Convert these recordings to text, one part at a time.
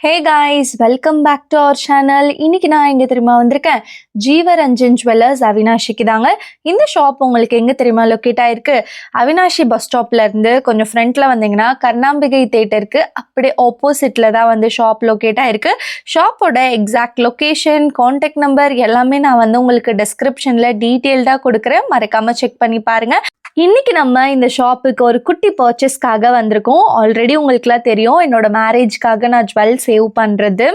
Hey guys, welcome back to our channel. இன்னைக்கு நான் எங்கே தெரியுமா வந்திருக்கேன்? ஜீவரஞ்சன் ஜுவல்லர்ஸ் அவினாஷிக்கு தாங்க. இந்த ஷாப் உங்களுக்கு எங்கே தெரியுமா லொக்கேட் ஆயிருக்கு? அவினாஷி பஸ் ஸ்டாப்ல இருந்து கொஞ்சம் ஃப்ரண்ட்ல வந்தீங்கன்னா கர்ணாம்பிகை தேட்டருக்கு அப்படியே ஆப்போசிட்ல தான் வந்து ஷாப் லொக்கேட் ஆயிருக்கு. ஷாப்போட எக்ஸாக்ட் லொக்கேஷன், கான்டாக்ட் நம்பர் எல்லாமே நான் வந்து உங்களுக்கு டிஸ்கிரிப்ஷன்ல டீட்டெயில்டாக கொடுக்குறேன். மறக்காம செக் பண்ணி பாருங்க. இன்னைக்கு நம்ம இந்த ஷாப்புக்கு ஒரு குட்டி பர்ச்சேஸ்க்காக வந்திருக்கோம். ஆல்ரெடி உங்களுக்குலாம் தெரியும் என்னோட மேரேஜ்க்காக நான் ஜுவல் சேவ் பண்ணுறது.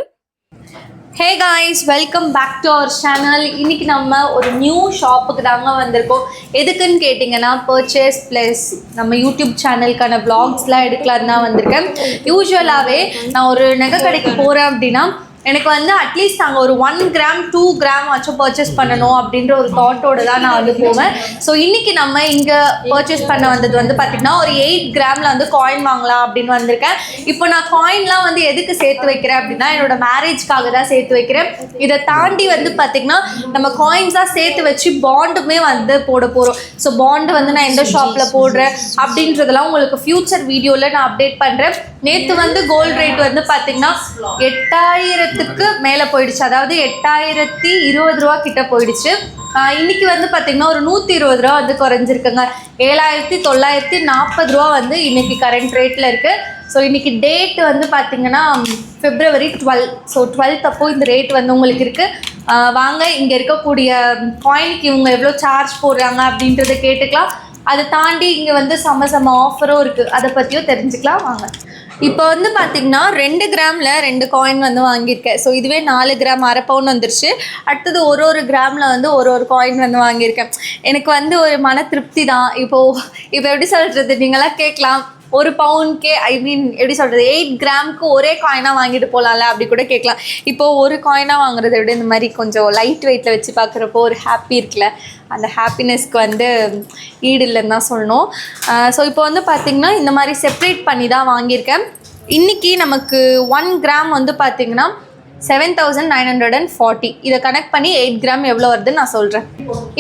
Hey guys, welcome back to our channel. இன்னைக்கு நம்ம ஒரு நியூ ஷாப்புக்கு தாங்க வந்திருக்கோம். எதுக்குன்னு கேட்டிங்கன்னா பர்ச்சேஸ் ப்ளஸ் நம்ம யூடியூப் சேனலுக்கான வ்ளாக்ஸ்லாம் எடுக்கலான்னு தான் வந்திருக்கேன். யூஸ்வலாகவே நான் ஒரு நகை கடைக்கு போகிறேன் அப்படின்னா எனக்கு வந்து அட்லீஸ்ட் அங்கே ஒரு 1 கிராம் 2 கிராம் ஆச்சும் பர்ச்சேஸ் பண்ணணும் அப்படின்ற ஒரு தாட்டோடு தான் நான் வந்து போவேன். ஸோ இன்றைக்கி நம்ம இங்கே பர்ச்சேஸ் பண்ண வந்தது வந்து பார்த்திங்கன்னா ஒரு 8 கிராமில் வந்து காயின் வாங்கலாம் அப்படின்னு வந்திருக்கேன். இப்போ நான் காயின்லாம் வந்து எதுக்கு சேர்த்து வைக்கிறேன் அப்படின்னா என்னோடய மேரேஜ்க்காக தான் சேர்த்து வைக்கிறேன். இதை தாண்டி வந்து பார்த்திங்கன்னா நம்ம காயின்ஸாக சேர்த்து வச்சு பாண்டுமே வந்து போட போகிறோம். ஸோ பாண்டு வந்து நான் எந்த ஷாப்பில் போடுறேன் அப்படின்றதெல்லாம் உங்களுக்கு ஃப்யூச்சர் வீடியோவில் நான் அப்டேட் பண்ணுறேன். நேற்று வந்து கோல்டு ரேட் வந்து பார்த்திங்கன்னா 8000க்கு மேலே போயிடுச்சு. அதாவது 8020 ரூபா கிட்ட போயிடுச்சு. இன்னைக்கு வந்து பார்த்திங்கன்னா ஒரு 120 ரூபா வந்து குறைஞ்சிருக்குங்க. 7940 ரூபா வந்து இன்னைக்கு கரண்ட் ரேட்டில் இருக்குது. ஸோ இன்றைக்கி டேட் வந்து பார்த்திங்கன்னா February 12. ஸோ 12th அப்போது இந்த ரேட் வந்து உங்களுக்கு இருக்குது. வாங்க இங்கே இருக்கக்கூடிய காயினுக்கு இவங்க எவ்வளோ சார்ஜ் போடுறாங்க அப்படின்றத கேட்டுக்கலாம். அதை தாண்டி இங்கே வந்து செம்ம ஆஃபரும் இருக்குது, அதை பற்றியும் தெரிஞ்சுக்கலாம். வாங்க. இப்போ வந்து பார்த்திங்கன்னா 2 கிராமில் 2 காயின் வந்து வாங்கியிருக்கேன். ஸோ இதுவே 4 கிராம் அரை பவுன் வந்துருச்சு. அடுத்தது ஒரு கிராமில் வந்து ஒரு காயின் வந்து வாங்கியிருக்கேன். எனக்கு வந்து ஒரு மன திருப்தி தான். இப்போ எப்படி சொல்கிறது, நீங்களாம் கேட்கலாம், ஒரு பவுனுக்கே எப்படி சொல்கிறது 8 கிராமுக்கு ஒரே காயினாக வாங்கிட்டு போகலாம்ல அப்படி கூட கேட்கலாம். இப்போது ஒரு காயினாக வாங்குறத விட இந்த மாதிரி கொஞ்சம் லைட் வெயிட்டில் வச்சு பார்க்குறப்போ ஒரு ஹாப்பி இருக்குல்ல, அந்த ஹாப்பினஸ்க்கு வந்து ஈடு இல்லைன்னு தான் சொல்லணும். ஸோ இப்போ வந்து பார்த்திங்கன்னா இந்த மாதிரி செப்ரேட் பண்ணி தான் வாங்கியிருக்கேன். இன்றைக்கி நமக்கு 1 கிராம் வந்து பார்த்திங்கன்னா 7940. இதை கனெக்ட் பண்ணி 8 கிராம் எவ்வளோ வருதுன்னு நான் சொல்கிறேன்.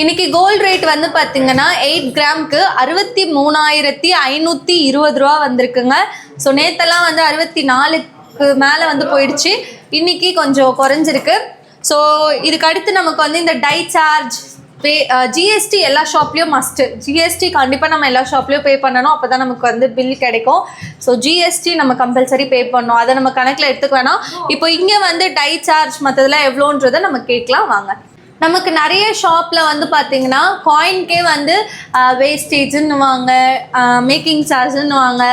இன்றைக்கி கோல்டு ரேட் வந்து பார்த்திங்கன்னா 8 கிராமுக்கு 63520 ரூபா வந்திருக்குங்க. ஸோ நேற்றெல்லாம் வந்து 64க்கு மேலே வந்து போயிடுச்சு. இன்றைக்கி கொஞ்சம் குறைஞ்சிருக்கு. ஸோ இதுக்கு அடுத்து நமக்கு வந்து இந்த டை சார்ஜ் ஜிஎஸ்டி எல்லா ஷாப்லேயும் மஸ்ட்டு. ஜிஎஸ்டி கண்டிப்பாக நம்ம எல்லா ஷாப்லேயும் பே பண்ணணும், அப்போ தான் நமக்கு வந்து பில் கிடைக்கும். ஸோ ஜிஎஸ்டி நம்ம கம்பல்சரி பே பண்ணணும், அதை நம்ம கணக்கில் எடுத்துக்க வேணாம். இப்போ இங்கே வந்து டை சார்ஜ் மற்றதெல்லாம் எவ்வளோன்றதை நம்ம கேட்கலாம். வாங்க. நமக்கு நிறைய ஷாப்பில் வந்து பார்த்திங்கன்னா காயின்கே வந்து வேஸ்டேஜுன்னு வாங்க, மேக்கிங் சார்ஜுன்னு வாங்க,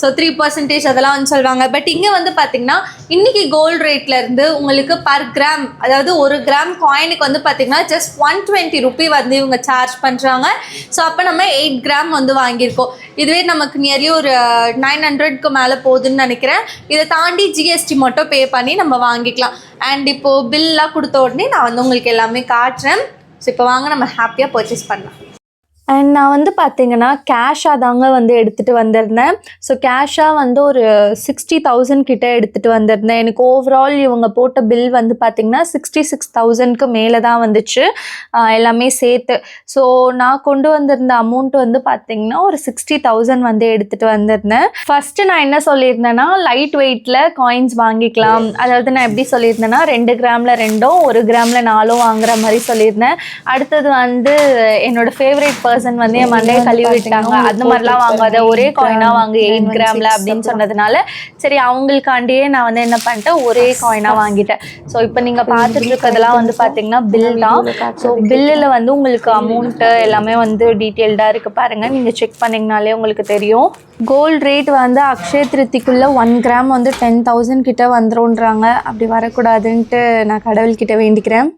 ஸோ 3% அதெல்லாம் வந்து சொல்லுவாங்க. பட் இங்கே வந்து பார்த்திங்கன்னா இன்றைக்கி கோல்டு ரேட்லேருந்து உங்களுக்கு பர் கிராம், அதாவது 1 கிராம் காயினுக்கு வந்து பார்த்திங்கன்னா ஜஸ்ட் 120 ரூபி வந்து இவங்க சார்ஜ் பண்ணுறாங்க. ஸோ அப்போ நம்ம 8 கிராம் வந்து வாங்கியிருக்கோம். இதுவே நமக்கு நியர்லி ஒரு 900க்கு மேலே போகுதுன்னு நினைக்கிறேன். இதை தாண்டி ஜிஎஸ்டி மட்டும் பே பண்ணி நம்ம வாங்கிக்கலாம். அண்ட் இப்போது பில்லாம் கொடுத்த உடனே நான் வந்து உங்களுக்கு எல்லாமே காட்டுறேன். ஸோ இப்போ வாங்க நம்ம ஹாப்பியாக பர்ச்சேஸ் பண்ணலாம். அண்ட் நான் வந்து பார்த்திங்கன்னா கேஷாக தாங்க வந்து எடுத்துகிட்டு வந்திருந்தேன். ஸோ கேஷாக வந்து ஒரு 60,000 கிட்டே எடுத்துகிட்டு வந்திருந்தேன். எனக்கு ஓவரால் இவங்க போட்ட பில் வந்து பார்த்திங்கன்னா 66,000க்கு மேலே தான் வந்துச்சு, எல்லாமே சேர்த்து. ஸோ நான் கொண்டு வந்திருந்த அமௌண்ட் வந்து பார்த்திங்கன்னா ஒரு 60,000 வந்து எடுத்துகிட்டு வந்திருந்தேன். ஃபஸ்ட்டு நான் என்ன சொல்லியிருந்தேன்னா லைட் வெயிட்டில் காயின்ஸ் வாங்கிக்கலாம். அதாவது நான் எப்படி சொல்லியிருந்தேன்னா 2 கிராமில் 2, 1 கிராமில் 4 வாங்குற மாதிரி சொல்லியிருந்தேன். அடுத்தது வந்து என்னோடய ஃபேவரட் பர்சன் வந்து என் மண்டையை கழுவி விட்டாங்க, அந்த மாதிரிலாம் வாங்காத, ஒரே காயினாக வாங்க 8 கிராமில் அப்படின்னு சொன்னதுனால சரி அவங்களுக்காண்டியே நான் வந்து என்ன பண்ணிட்டேன், ஒரே காயினாக வாங்கிட்டேன். ஸோ இப்போ நீங்கள் பார்த்துட்டு இருக்கிறதெல்லாம் வந்து பார்த்தீங்கன்னா பில் தான். ஸோ பில்லில் வந்து உங்களுக்கு அமௌண்ட்டு எல்லாமே வந்து டீட்டெயில்டாக இருக்குது பாருங்கள். நீங்கள் செக் பண்ணிங்கனாலே உங்களுக்கு தெரியும். கோல்டு ரேட் வந்து அக்ஷய திருத்திக்குள்ளே 1 கிராம் வந்து 10,000 கிட்ட வந்துருன்றாங்க. அப்படி வரக்கூடாதுன்ட்டு நான் கடவுள்கிட்ட வேண்டிக்கிறேன்.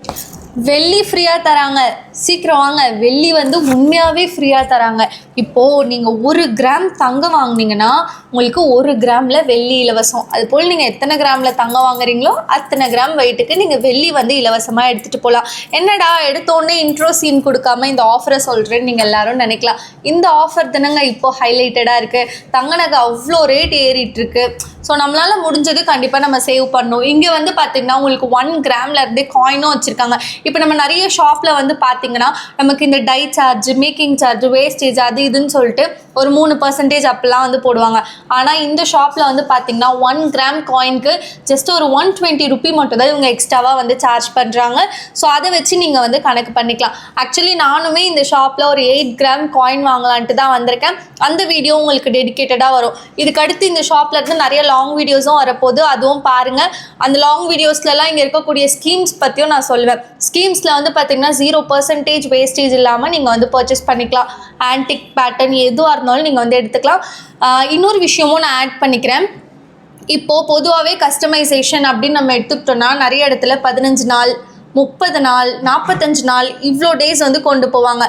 வெள்ளி ஃப்ரீயாக தராங்க, சீக்கிரம் வாங்க. வெள்ளி வந்து உண்மையாகவே ஃப்ரீயாக தராங்க. இப்போது நீங்கள் 1 கிராம் தங்கம் வாங்கினீங்கன்னா உங்களுக்கு 1 கிராமில் வெள்ளி இலவசம். அதுபோல் நீங்கள் எத்தனை கிராமில் தங்கம் வாங்குறீங்களோ அத்தனை கிராம் வெயிட்டுக்கு நீங்கள் வெள்ளி வந்து இலவசமாக எடுத்துகிட்டு போகலாம். என்னடா எடுத்தோடனே இன்ட்ரோ சீன் கொடுக்காம இந்த ஆஃபரை சொல்கிறேன்னு நீங்கள் எல்லோரும் நினைக்கலாம். இந்த ஆஃபர் தானங்க இப்போது ஹைலைட்டடாக இருக்குது. தங்க நகை அவ்வளோ ரேட் ஏறிட்டுருக்கு. ஸோ நம்மளால் முடிஞ்சது கண்டிப்பாக நம்ம சேவ் பண்ணணும். இங்கே வந்து பார்த்திங்கன்னா உங்களுக்கு 1 கிராமில் இருந்தே காயினும் வச்சுருக்காங்க. இப்போ நம்ம நிறைய ஷாப்பில் வந்து பார்த்திங்கன்னா நமக்கு இந்த die charge, making charge, wastage அது இதுன்னு சொல்லிட்டு ஒரு 3% அப்பெல்லாம் வந்து போடுவாங்க. ஆனால் இந்த ஷாப்பில் வந்து பார்த்திங்கன்னா 1 கிராம் காயினுக்கு ஜஸ்ட் ஒரு 120 ரூபி மட்டும் தான் இவங்க எக்ஸ்ட்ராவாக வந்து சார்ஜ் பண்ணுறாங்க. ஸோ அதை வச்சு நீங்கள் வந்து கணக்கு பண்ணிக்கலாம். ஆக்சுவலி நானுமே இந்த ஷாப்பில் ஒரு 8 கிராம் காயின் வாங்கலான்ட்டு தான் வந்திருக்கேன். அந்த வீடியோ உங்களுக்கு டெடிக்கேட்டடாக வரும். இதுக்கடுத்து இந்த ஷாப்பில் இருந்து நிறைய லாங் வீடியோஸும் வரப்போகுது, அதுவும் பாருங்கள். அந்த லாங் வீடியோஸ்லலாம் இங்கே இருக்கக்கூடிய ஸ்கீம்ஸ் பற்றியும் நான் சொல்லுவேன். ஸ்கீம்ஸில் வந்து பார்த்திங்கன்னா 0% வேஸ்டேஜ் இல்லாமல் நீங்கள் வந்து பர்ச்சேஸ் பண்ணிக்கலாம். ஆன்டிக் பேட்டர்ன் எதுவாக இருந்தாலும் நீங்கள் வந்து எடுத்துக்கலாம். இன்னொரு விஷயமும் நான் ஆட் பண்ணிக்கிறேன். இப்போது பொதுவாகவே கஸ்டமைசேஷன் அப்படின்னு நம்ம எடுத்துக்கிட்டோன்னா நிறைய இடத்துல 15 நாள், 30 நாள், 45 நாள் இவ்வளோ டேஸ் வந்து கொண்டு போவாங்க.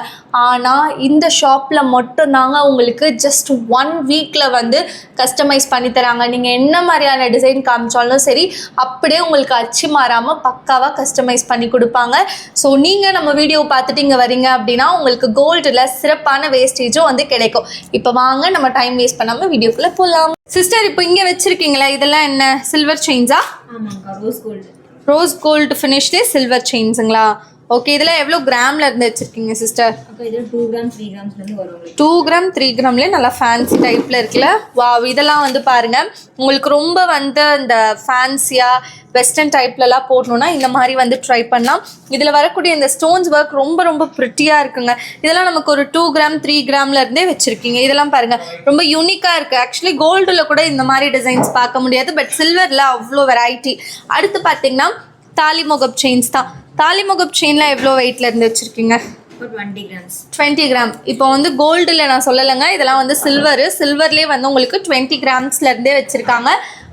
ஆனால் இந்த ஷாப்பில் மட்டும்தாங்க உங்களுக்கு ஜஸ்ட் 1 வீக்கில் வந்து கஸ்டமைஸ் பண்ணி தராங்க. நீங்கள் என்ன மாதிரியான டிசைன் காமிச்சாலும் சரி, அப்படியே உங்களுக்கு அச்சு மாறாமல் பக்காவாக கஸ்டமைஸ் பண்ணி கொடுப்பாங்க. ஸோ நீங்கள் நம்ம வீடியோ பார்த்துட்டு இங்கே வரீங்க அப்படின்னா உங்களுக்கு கோல்டில் சிறப்பான வேஸ்டேஜும் வந்து கிடைக்கும். இப்போ வாங்க நம்ம டைம் வேஸ்ட் பண்ணாமல் வீடியோக்குள்ளே போகலாம். சிஸ்டர், இப்போ இங்கே வச்சுருக்கீங்களா, இதெல்லாம் என்ன சில்வர் செயின்ஸா? ஆமாங்க, rose gold. Rose gold finished silver செயின்ஸுங்களா? ஓகே, இதில் எவ்வளோ கிராமில் இருந்து வச்சுருக்கீங்க சிஸ்டர்? இது 2 கிராம் 3 கிராம்ஸ்லேருந்து வரும். 2 கிராம் 3 கிராம்லேயே நல்லா ஃபேன்சி டைப்பில் இருக்குல்ல. வா, இதெல்லாம் வந்து பாருங்கள், உங்களுக்கு ரொம்ப வந்து இந்த ஃபேன்சியாக வெஸ்டர்ன் டைப்லலாம் போடணுன்னா இந்த மாதிரி வந்து ட்ரை பண்ணலாம். இதில் வரக்கூடிய இந்த ஸ்டோன்ஸ் ஒர்க் ரொம்ப ரொம்ப ப்ரிட்டியாக இருக்குங்க. இதெல்லாம் நமக்கு ஒரு 2 கிராம் 3 கிராமில் இருந்தே வச்சுருக்கீங்க. இதெல்லாம் பாருங்கள், ரொம்ப யூனிக்காக இருக்குது. ஆக்சுவலி கோல்டில் கூட இந்த மாதிரி டிசைன்ஸ் பார்க்க முடியாது, பட் சில்வரில் அவ்வளோ வெரைட்டி. அடுத்து பார்த்தீங்கன்னா தாலி முகப் செயின்ஸ் தான். தாலி முகப் செயினில் எவ்வளோ வெயிட்டில் இருந்து வச்சுருக்கீங்க? 20 கிராம்ஸ். 20 கிராம். இப்போ வந்து கோல்டில் நான் சொல்லலைங்க, இதெல்லாம் வந்து சில்வர்லேயே வந்து உங்களுக்கு 20 கிராம்ஸ்லேருந்தே வச்சுருக்காங்க.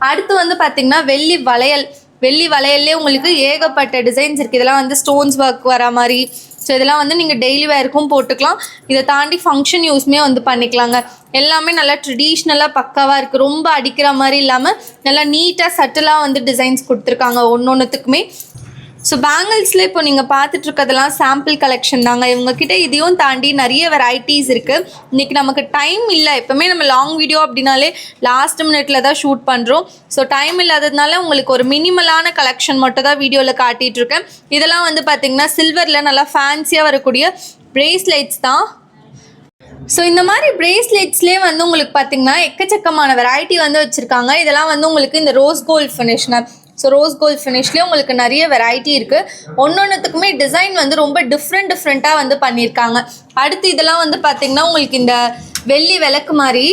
அடுத்து வந்து பார்த்திங்கன்னா வெள்ளி வளையல். வெள்ளி வளையல்லே உங்களுக்கு ஏகப்பட்ட டிசைன்ஸ் இருக்குது. இதெல்லாம் வந்து ஸ்டோன்ஸ் ஒர்க் வர மாதிரி. ஸோ இதெல்லாம் வந்து நீங்கள் டெய்லி வேருக்கும் போட்டுக்கலாம். இதை தாண்டி ஃபங்க்ஷன் யூஸ்மே வந்து பண்ணிக்கலாங்க. எல்லாமே நல்லா ட்ரெடிஷ்னலாக பக்காவாக இருக்குது. ரொம்ப அடிக்கிற மாதிரி இல்லாமல் நல்லா நீட்டாக சட்டிலாக வந்து டிசைன்ஸ் கொடுத்துருக்காங்க ஒன்றுத்துக்குமே. ஸோ பேங்கிள்ஸில் இப்போ நீங்கள் பார்த்துட்ருக்கதெல்லாம் சாம்பிள் கலெக்ஷன் தாங்க. இவங்கக்கிட்ட இதையும் தாண்டி நிறைய வெரைட்டிஸ் இருக்குது. இன்றைக்கி நமக்கு டைம் இல்லை. எப்போவுமே நம்ம லாங் வீடியோ அப்படின்னாலே லாஸ்ட் மினிட்டில் தான் ஷூட் பண்ணுறோம். ஸோ டைம் இல்லாததுனால உங்களுக்கு ஒரு மினிமலான கலெக்ஷன் மட்டும் தான் வீடியோவில் காட்டிகிட்ருக்கேன். இதெல்லாம் வந்து பார்த்திங்கன்னா சில்வரில் நல்லா ஃபேன்சியாக வரக்கூடிய ப்ரேஸ்லெட்ஸ் தான். ஸோ இந்த மாதிரி ப்ரேஸ்லெட்ஸ்லேயே வந்து உங்களுக்கு பார்த்திங்கன்னா எக்கச்சக்கமான வெரைட்டி வந்து வச்சுருக்காங்க. இதெல்லாம் வந்து உங்களுக்கு இந்த ரோஸ் கோல்ட் ஃபினிஷ்னர். ஸோ ரோஸ் கோல்ட் ஃபினிஷ்லேயே உங்களுக்கு நிறைய வெரைட்டி இருக்குது. ஒன்றுத்துக்குமே டிசைன் வந்து ரொம்ப டிஃப்ரெண்ட்டாக வந்து பண்ணியிருக்காங்க. அடுத்து இதெல்லாம் வந்து பார்த்திங்கன்னா உங்களுக்கு இந்த வெள்ளி விளக்கு மாதிரி.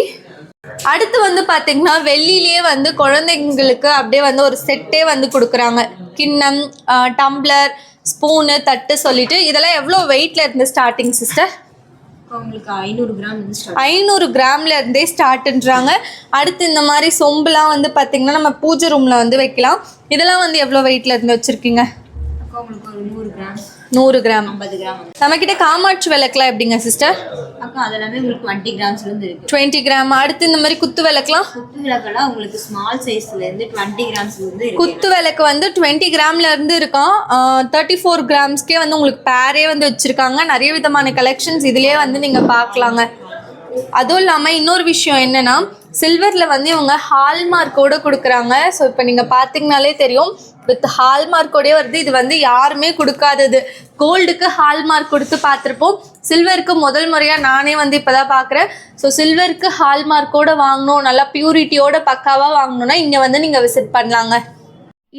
அடுத்து வந்து பார்த்திங்கன்னா வெள்ளிலேயே வந்து குழந்தைங்களுக்கு அப்படியே வந்து ஒரு செட்டே வந்து கொடுக்குறாங்க. கிண்ணம், டம்ளர், ஸ்பூனு, தட்டு சொல்லிட்டு. இதெல்லாம் எவ்வளோ வெயிட்டில் இருந்து ஸ்டார்டிங் சிஸ்டர்? உங்களுக்கு 500 கிராம் 500 கிராம்ல இருந்தே ஸ்டார்ட்ன்றாங்க. அடுத்து இந்த மாதிரி சொம்புலாம் வந்து பார்த்தீங்கன்னா நம்ம பூஜை ரூமில் வந்து வைக்கலாம். இதெல்லாம் வந்து எவ்வளோ வெயிட்டில் இருந்து வச்சுருக்கீங்க? உங்களுக்கு ஒரு 100 கிராம். 100 கிராம். 50 கிராம். நம்மக்கிட்ட காமாட்சி விளக்குலாம் எப்படிங்க சிஸ்டர்? அக்கா அதெல்லாமே உங்களுக்கு 20 கிராம்ஸ்லேருந்து இருக்குது. 20 கிராம். அடுத்து இந்த மாதிரி குத்து விளக்குலாம்? குத்து விளக்கெல்லாம் உங்களுக்கு ஸ்மால் சைஸ்லேருந்து 20 கிராம்ஸ்லேருந்து இருக்குது. குத்து விளக்கு வந்து 20 கிராம்லேருந்து இருக்கும். 34 கிராம்ஸ்க்கே வந்து உங்களுக்கு பேரே வந்து வச்சுருக்காங்க. நிறைய விதமான கலெக்ஷன்ஸ் இதிலே வந்து நீங்கள் பார்க்கலாங்க. அதுவும் இல்லாமல் இன்னொரு விஷயம் என்னென்னா, சில்வரில் வந்து இவங்க ஹால்மார்க்கோடு கொடுக்குறாங்க. ஸோ இப்போ நீங்கள் பார்த்தீங்கனாலே தெரியும், வித் ஹால்மார்க்கோடே வருது. இது வந்து யாருமே கொடுக்காதது. கோல்டுக்கு ஹால்மார்க் கொடுத்து பார்த்துருப்போம். சில்வருக்கு முதல் முறையாக நானே வந்து இப்போ தான் பார்க்குறேன். ஸோ சில்வருக்கு ஹால்மார்க்கோடு வாங்கணும், நல்லா பியூரிட்டியோட பக்காவாக வாங்கணுன்னா இங்கே வந்து நீங்கள் விசிட் பண்ணலாங்க.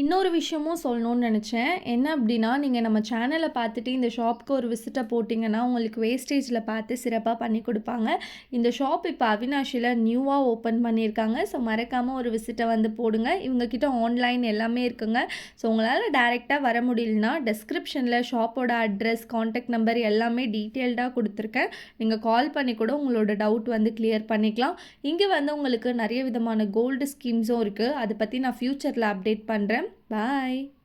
இன்னொரு விஷயமும் சொல்லணும்னு நினச்சேன். என்ன அப்படின்னா, நீங்கள் நம்ம சேனலை பார்த்துட்டு இந்த ஷாப்புக்கு ஒரு விசிட்டை போட்டிங்கன்னா உங்களுக்கு வேஸ்டேஜில் பார்த்து சிறப்பாக பண்ணி கொடுப்பாங்க. இந்த ஷாப் இப்போ அவினாஷியில் நியூவாக ஓப்பன் பண்ணியிருக்காங்க. ஸோ மறக்காமல் ஒரு விசிட்டை வந்து போடுங்க. இவங்கக்கிட்ட ஆன்லைன் எல்லாமே இருக்குங்க. ஸோ உங்களால் டைரெக்டாக வர முடியலனா டெஸ்கிரிப்ஷனில் ஷாப்போட அட்ரஸ், காண்டாக்ட் நம்பர் எல்லாமே டீட்டெயில்டாக கொடுத்துருக்கேன். நீங்கள் கால் பண்ணி கூட உங்களோட டவுட் வந்து கிளியர் பண்ணிக்கலாம். இங்கே வந்து உங்களுக்கு நிறைய விதமான கோல்டு ஸ்கீம்ஸும் இருக்குது. அதை பற்றி நான் ஃப்யூச்சரில் அப்டேட் பண்ணுறேன். Bye.